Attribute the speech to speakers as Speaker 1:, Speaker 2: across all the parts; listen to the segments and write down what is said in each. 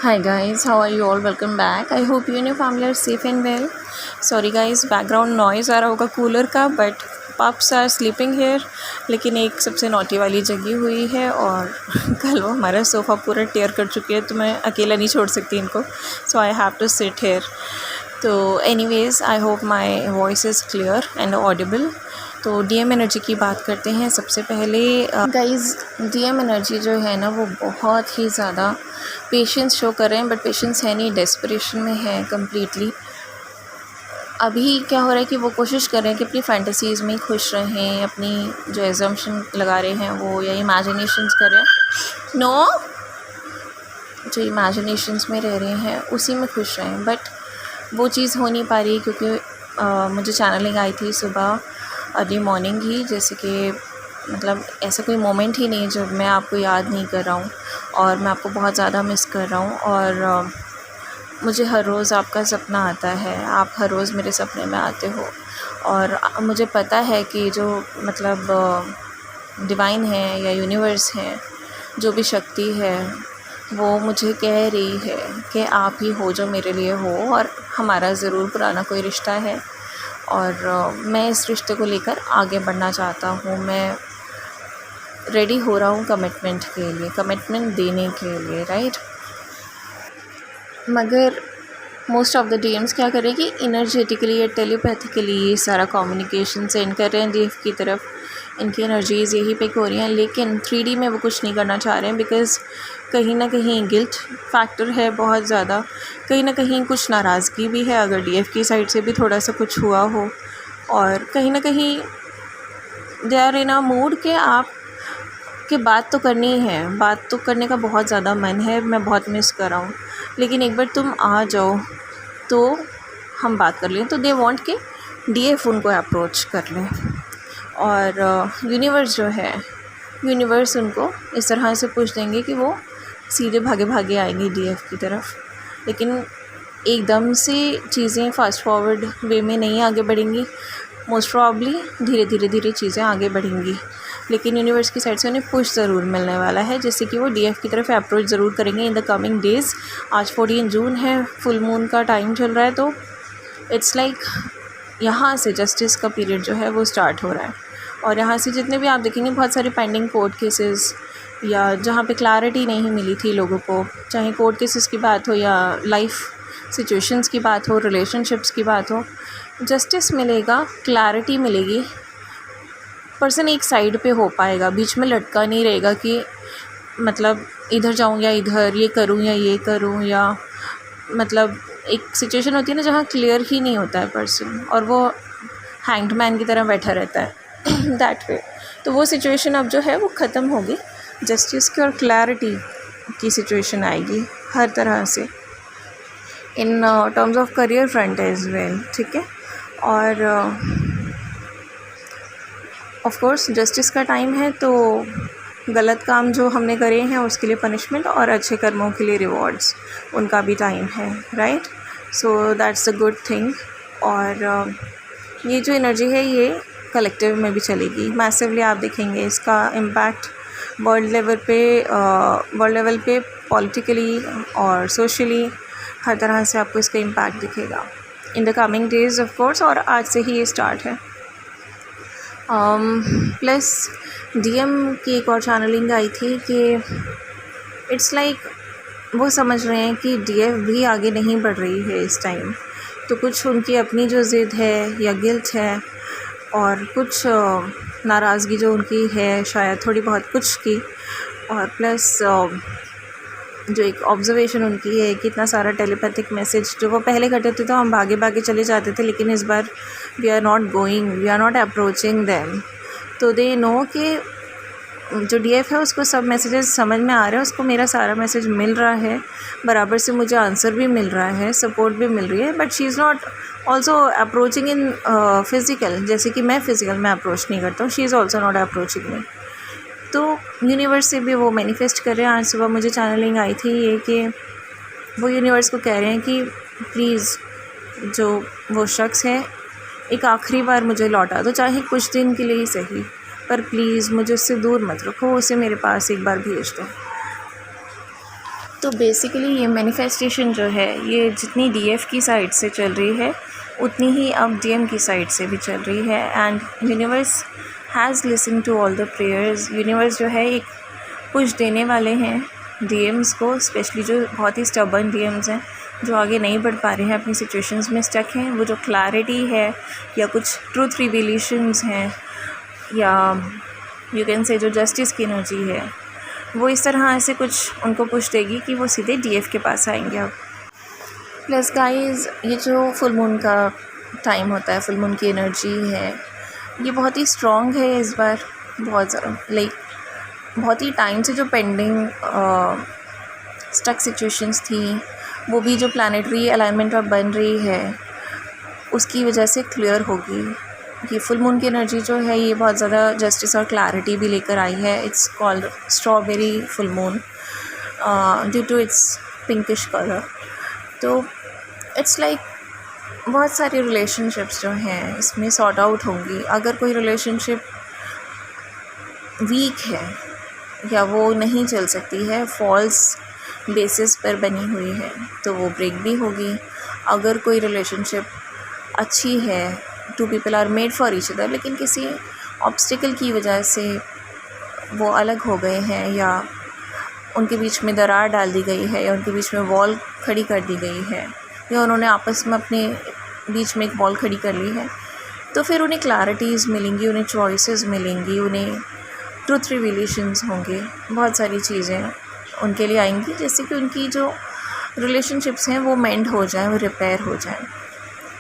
Speaker 1: Hi guys, how are you all? Welcome back. I hope you and your family are safe and well. Sorry guys, background noise आ रहा होगा cooler का, but pups are sleeping here. लेकिन एक सबसे naughty वाली जगी हुई है और कल वो हमारा सोफ़ा पूरा टेयर कर चुकी है, तो मैं अकेला नहीं छोड़ सकती इनको. So I have to sit here. तो anyways, I hope my voice is clear and audible. तो डीएम एनर्जी की बात करते हैं. सबसे पहले गाइस, डीएम एनर्जी जो है ना, वो बहुत ही ज़्यादा पेशेंस शो कर रहे हैं, बट पेशेंस है नहीं, डेस्परेशन में है कम्प्लीटली. अभी क्या हो रहा है कि वो कोशिश कर रहे हैं कि अपनी फैंटेसीज़ में खुश रहें, अपनी जो एजम्पशन लगा रहे हैं वो, या इमेजिनेशंस कर रहे हैं. नो, जो इमेजिनेशंस में रह रहे हैं उसी में खुश रहें, बट वो चीज़ हो नहीं पा रही क्योंकि मुझे चैनलिंग आई थी सुबह अर्ली मॉर्निंग ही, जैसे कि मतलब ऐसा कोई मोमेंट ही नहीं जब मैं आपको याद नहीं कर रहा हूँ और मैं आपको बहुत ज़्यादा मिस कर रहा हूँ. और मुझे हर रोज़ आपका सपना आता है, आप हर रोज़ मेरे सपने में आते हो. और मुझे पता है कि जो मतलब डिवाइन है या यूनिवर्स है, जो भी शक्ति है, वो मुझे कह रही है कि आप ही हो जो मेरे लिए हो, और हमारा ज़रूर पुराना कोई रिश्ता है और मैं इस रिश्ते को लेकर आगे बढ़ना चाहता हूँ. मैं रेडी हो रहा हूँ कमिटमेंट के लिए, कमिटमेंट देने के लिए, राइट. मगर मोस्ट ऑफ द डीएम्स क्या कर रहे हैं कि इनर्जेटिकली या टेलीपैथिकली ये सारा कम्युनिकेशन सेंड कर रहे हैं डीएफ की तरफ. इनकी एनर्जीज़ यही पिक हो रही हैं, लेकिन 3D में वो कुछ नहीं करना चाह रहे हैं, बिकॉज़ कहीं ना कहीं गिल्ट फैक्टर है बहुत ज़्यादा, कहीं ना कहीं कुछ नाराज़गी भी है अगर डीएफ की साइड से भी थोड़ा सा कुछ हुआ हो, और कहीं ना कहीं they are in a mood के आप कि बात तो करनी है, बात तो करने का बहुत ज़्यादा मन है, मैं बहुत मिस कर रहा हूँ, लेकिन एक बार तुम आ जाओ तो हम बात कर लें. तो दे वांट के डीएफ उनको अप्रोच कर लें, और यूनिवर्स जो है, यूनिवर्स उनको इस तरह से पूछ देंगे कि वो सीधे भागे भागे आएंगे डीएफ की तरफ. लेकिन एकदम से चीज़ें फास्ट फॉरवर्ड वे में नहीं आगे बढ़ेंगी, मोस्ट प्रॉब्ली धीरे चीज़ें आगे बढ़ेंगी. लेकिन यूनिवर्स की साइड से उन्हें पुश ज़रूर मिलने वाला है, जैसे कि वो डीएफ की तरफ अप्रोच ज़रूर करेंगे इन द कमिंग डेज़. आज 14 जून है, फुल मून का टाइम चल रहा है, तो इट्स लाइक यहाँ से जस्टिस का पीरियड जो है वो स्टार्ट हो रहा है. और यहाँ से जितने भी आप देखेंगे बहुत सारे पेंडिंग कोर्ट केसेस, या जहाँ पे क्लैरिटी नहीं मिली थी लोगों को, चाहे कोर्ट केसेस की बात हो या लाइफ सिचुएशंस की बात हो, रिलेशनशिप्स की बात हो, जस्टिस मिलेगा, क्लैरिटी मिलेगी. पर्सन एक साइड पे हो पाएगा, बीच में लटका नहीं रहेगा कि मतलब इधर जाऊँ या इधर, ये करूँ या ये करूँ, या मतलब एक सिचुएशन होती है ना जहाँ क्लियर ही नहीं होता है पर्सन, और वो हैंग्ड मैन की तरह बैठा रहता है दैट वे. तो वो सिचुएशन अब जो है वो ख़त्म होगी, जस्टिस की और क्लैरिटी की सिचुएशन आएगी हर तरह से, in terms of career front as well, ठीक है. और ऑफ कोर्स जस्टिस का टाइम है, तो गलत काम जो हमने करे हैं उसके लिए पनिशमेंट, और अच्छे कर्मों के लिए रिवॉर्ड्स, उनका भी टाइम है, right. So that's a good thing. और ये जो एनर्जी है ये कलेक्टिव में भी चलेगी मैसिवली. आप देखेंगे इसका इम्पैक्ट वर्ल्ड लेवल पे पॉलिटिकली और सोशली, हर तरह से आपको इसका इम्पैक्ट दिखेगा in the coming days of course, और आज से ही ये स्टार्ट है. प्लस डीएम की एक और चैनलिंग आई थी कि इट्स लाइक वो समझ रहे हैं कि डीएफ भी आगे नहीं बढ़ रही है इस टाइम, तो कुछ उनकी अपनी जो ज़िद है या गिल्ट है, और कुछ नाराज़गी जो उनकी है शायद थोड़ी बहुत कुछ की, और प्लस जो एक ऑब्जर्वेशन उनकी है कि इतना सारा टेलीपैथिक मैसेज जो वो पहले करते थे तो हम भागे भागे चले जाते थे, लेकिन इस बार we are not approaching them. तो दे नो कि जो डीएफ है उसको सब मैसेजेस समझ में आ रहे हैं, उसको मेरा सारा मैसेज मिल रहा है, बराबर से मुझे आंसर भी मिल रहा है, सपोर्ट भी मिल रही है, but she is not also approaching in physical, जैसे कि मैं फ़िज़िकल में अप्रोच नहीं करता हूँ, she is also not approaching me. तो यूनिवर्स से भी वो मैनिफेस्ट कर रहे हैं. आज सुबह मुझे चैनलिंग आई थी ये कि वो यूनिवर्स को कह रहे हैं कि प्लीज़ जो वो शख्स है एक आखिरी बार मुझे लौटा दो, चाहे कुछ दिन के लिए ही सही, पर प्लीज़ मुझे उससे दूर मत रखो, उसे मेरे पास एक बार भेज दो. तो बेसिकली ये मैनिफेस्टेशन जो है ये जितनी डीएफ की साइड से चल रही है उतनी ही अब डीएम की साइड से भी चल रही है। And universe has listen to all the prayers. Universe जो है एक पुश देने वाले हैं डीएम्स को, स्पेशली जो बहुत ही स्टबर्न डीएम्स हैं जो आगे नहीं बढ़ पा रहे हैं, अपनी सिचुएशंस में स्टक हैं। वो जो क्लैरिटी है या कुछ ट्रूथ रिवीलेशंस हैं या यू कैन से जो जस्टिस की एनर्जी है, वो इस तरह से कुछ उनको पुश देगी कि वो सीधे डीएफ के पास आएंगे अब। प्लस गाइस, ये जो फुल मून का टाइम होता है, फुल मून की एनर्जी है, ये बहुत ही स्ट्रॉन्ग है इस बार। बहुत ही टाइम से जो पेंडिंग स्टक सिचुएशंस थी, वो भी जो प्लानिटरी अलाइनमेंट अब बन रही है उसकी वजह से क्लियर होगी। ये फुल मून की एनर्जी जो है ये बहुत ज़्यादा जस्टिस और क्लैरिटी भी लेकर आई है। It's called strawberry full moon due to its pinkish colour. तो इट्स लाइक बहुत सारी रिलेशनशिप्स जो हैं इसमें सॉर्ट आउट होंगी। अगर कोई रिलेशनशिप वीक है या वो नहीं चल सकती है, फॉल्स बेसिस पर बनी हुई है, तो वो ब्रेक भी होगी। अगर कोई रिलेशनशिप अच्छी है, two people are made for each other, लेकिन किसी ऑब्स्टिकल की वजह से वो अलग हो गए हैं या उनके बीच में दरार डाल दी गई है या उनके बीच में वॉल खड़ी कर दी गई है या उन्होंने आपस में अपने बीच में एक वॉल खड़ी कर ली है, तो फिर उन्हें क्लैरिटीज़ मिलेंगी, उन्हें चॉइसेस मिलेंगी, उन्हें ट्रूथ रिवीलेशंस होंगे, बहुत सारी चीज़ें उनके लिए आएंगी, जिससे कि उनकी जो रिलेशनशिप्स हैं वो मेंड हो जाएं, वो रिपेयर हो जाएं।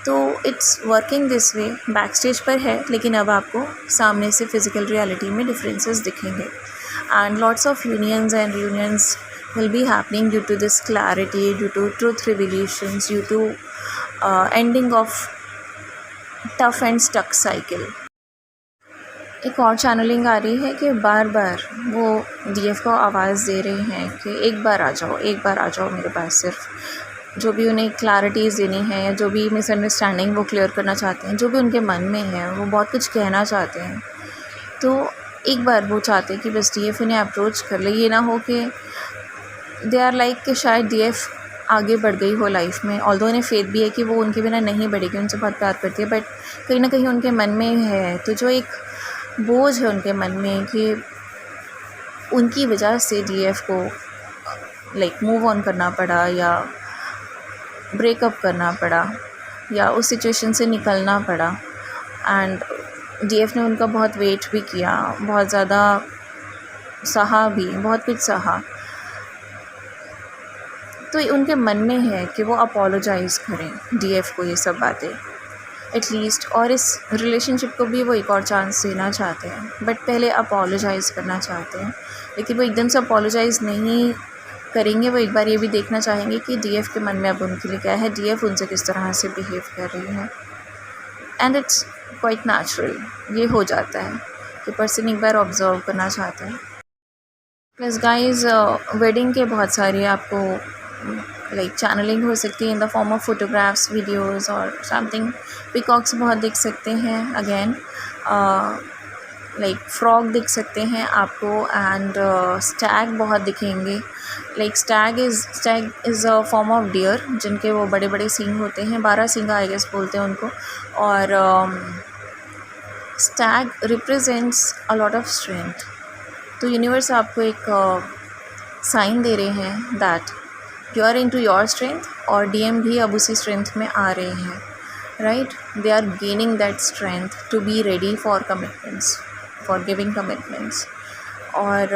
Speaker 1: तो it's working this way. Back stage पर है, लेकिन अब आपको सामने से फिज़िकल रियलिटी में डिफरेंसेस दिखेंगे। And lots of unions and reunions will be happening due to this clarity, due to truth revelations, due to ending of tough and stuck cycle। एक और चैनलिंग आ रही है कि बार बार वो डीएफ को आवाज़ दे रहे हैं कि एक बार आ जाओ, एक बार आ जाओ मेरे पास। सिर्फ जो भी उन्हें क्लैरिटीज़ देनी है या जो भी मिसअंडरस्टैंडिंग वो क्लियर करना चाहते हैं, जो भी उनके मन में है, वो बहुत कुछ कहना चाहते हैं, तो एक बार वो चाहते हैं कि बस डीएफ उन्हें अप्रोच कर ले। ये ना हो कि दे आर लाइक कि शायद डीएफ आगे बढ़ गई हो लाइफ में, ऑल्दो उन्हें फेथ भी है कि वो उनके बिना नहीं बढ़ेगी, उनसे बहुत प्यार करती है, बट कहीं ना कहीं उनके मन में है, तो जो एक बोझ है उनके मन में कि उनकी वजह से डीएफ को लाइक मूव ऑन करना पड़ा या ब्रेकअप करना पड़ा या उस सिचुएशन से निकलना पड़ा। एंड डीएफ ने उनका बहुत वेट भी किया, बहुत ज़्यादा सहा भी, बहुत कुछ सहा। तो उनके मन में है कि वो अपोलोजाइज़ करें डीएफ को ये सब बातें एटलीस्ट, और इस रिलेशनशिप को भी वो एक और चांस देना चाहते हैं, बट पहले अपोलोजाइज़ करना चाहते हैं। लेकिन वो एकदम से अपोलोजाइज़ नहीं करेंगे, वो एक बार ये भी देखना चाहेंगे कि डीएफ के मन में अब उनके लिए क्या है, डीएफ उनसे किस तरह से बिहेव कर रही है। एंड इट्स क्वाइट नेचुरल, ये हो जाता है कि पर्सन एक बार ऑब्जर्व करना चाहता है। प्लस गाइज, वेडिंग के बहुत सारे आपको लाइक चैनलिंग हो सकती है in the form of photographs, videos और समथिंग। पिकॉक्स बहुत दिख सकते हैं, अगेन लाइक फ्रॉग दिख सकते हैं आपको, एंड स्टैग बहुत दिखेंगे। Like Stag is a form of dear, जिनके वो बड़े बड़े सींग होते हैं, 12 सींग आई गेस बोलते हैं उनको। और stag represents a lot of strength. तो यूनिवर्स आपको एक साइन दे रहे हैं that you are into your strength, और डीएम भी अब उसी स्ट्रेंथ में आ रहे हैं, right. They are gaining that strength to be ready for commitments, for giving commitments. और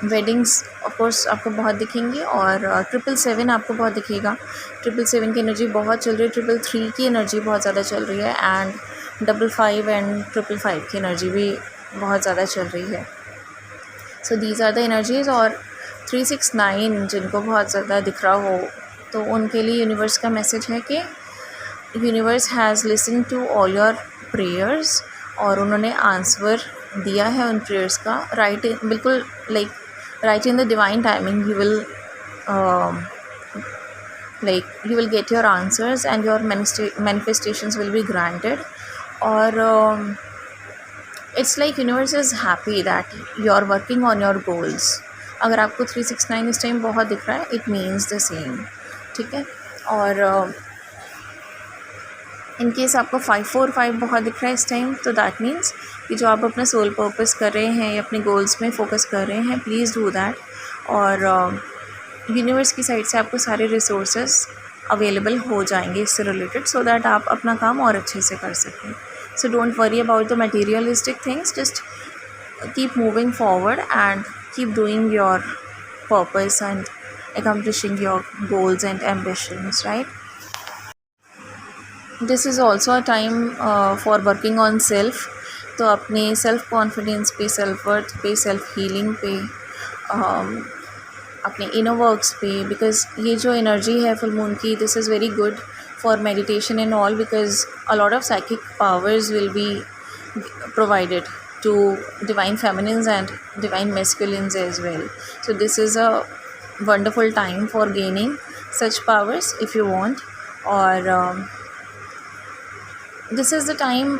Speaker 1: वेडिंग्स ऑफ कोर्स आपको बहुत दिखेंगी, और 777 आपको बहुत दिखेगा। 777 की एनर्जी बहुत चल रही है, 333 की एनर्जी बहुत ज़्यादा चल रही है, एंड 55 एंड 555 की एनर्जी भी बहुत ज़्यादा चल रही है। So these are the energies. और 369 जिनको बहुत ज़्यादा दिख रहा हो, तो उनके लिए यूनिवर्स का मैसेज है कि universe has listen to all your prayers, और उन्होंने आंसर दिया है उन प्रेयर्स का, राइट, बिल्कुल like right in the divine timing. You will you will get your answers and your manifestations will be granted. Or it's like universe is happy that you are working on your goals, अगर आपको 369 इस time बहुत दिख रहा है, it means the same, ठीक है। और इन केस आपको 545 बहुत दिख रहा है इस टाइम, तो दैट मीन्स कि जो आप अपना सोल पर्पस कर रहे हैं या अपने गोल्स में फोकस कर रहे हैं, प्लीज़ डू दैट। और यूनिवर्स की साइड से आपको सारे रिसोर्सेज अवेलेबल हो जाएंगे इससे रिलेटेड, सो दैट आप अपना काम और अच्छे से कर सकें। So don't worry about the materialistic things, just keep moving forward and keep doing your purpose and accomplishing your goals and ambitions, right? This is also a time for working on self, तो अपने self confidence पे, self worth पे, self healing पे, अपने inner works पे, because ये जो energy है फुल मून की, this is very good for meditation and all, because a lot of psychic powers will be provided to divine feminines and divine masculines as well. So this is a wonderful time for gaining such powers if you want. Or this is the time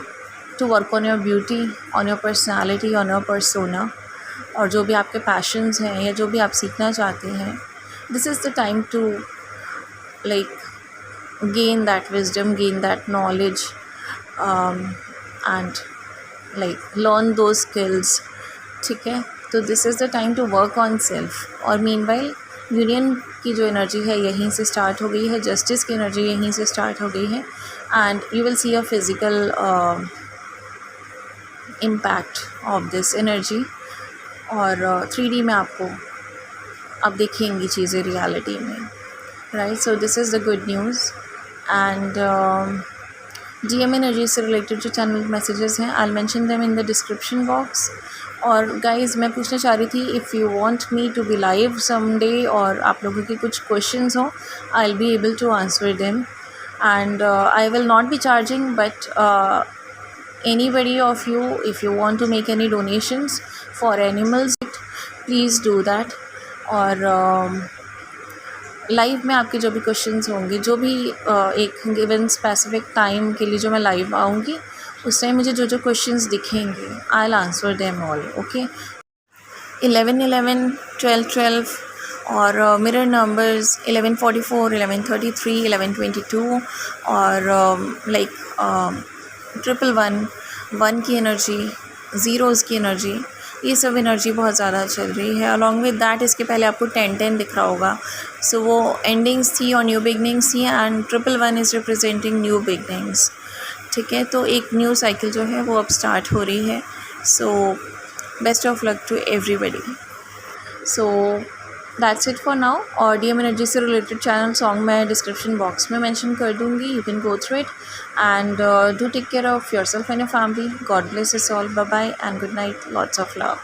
Speaker 1: to work on your beauty, on your personality, on your persona. और जो भी आपके passions हैं या जो भी आप सीखना चाहते हैं, this is the time to like gain that wisdom, gain that knowledge, and like learn those skills, ठीक है। तो this is the time to work on self. और मीनवाइल यूनियन की जो एनर्जी है यहीं से स्टार्ट हो गई है, जस्टिस की एनर्जी यहीं से स्टार्ट हो गई है, and you will see a physical impact of this energy. और 3D में आपको अब दिखेंगी चीज़ें रियलिटी में, right. So this is the good news. And DM energy से रिलेटेड जो चैनल मैसेजेस हैं, I will mention them in the description box. और गाइज़ मैं पूछना चाह रही थी, if you want me to be live someday और आप लोगों के कुछ क्वेश्चंस हो, I will be able to answer them, and I will not be charging, but anybody of you, if you want to make any donations for animals, please do that. और live में आपके जो भी questions होंगे, जो भी एक given specific time के लिए जो मैं लाइव आऊँगी, उस टाइम मुझे जो जो क्वेश्चंस दिखेंगे, I will answer them all, okay. 1111 1212 और मिरर नंबर्स 1144 1133 1122 और लाइक 111 1 की एनर्जी, ज़ीरोज़ की एनर्जी, ये सब एनर्जी बहुत ज़्यादा चल रही है। अलॉन्ग विद दैट इसके पहले आपको 1010 दिख रहा होगा, सो वो एंडिंग्स थी और न्यू बिगनिंग्स थी, and 111 is representing new beginnings, ठीक है। तो एक न्यू साइकिल जो है वो अब स्टार्ट हो रही है। So best of luck to everybody. So that's it for now. और DM एनर्जी से रिलेटेड चैनल सॉन्ग मैं डिस्क्रिप्शन बॉक्स में मेंशन कर दूँगी, you can go through it, and do take care of yourself and your family. God bless us all, bye bye and good night, lots of love.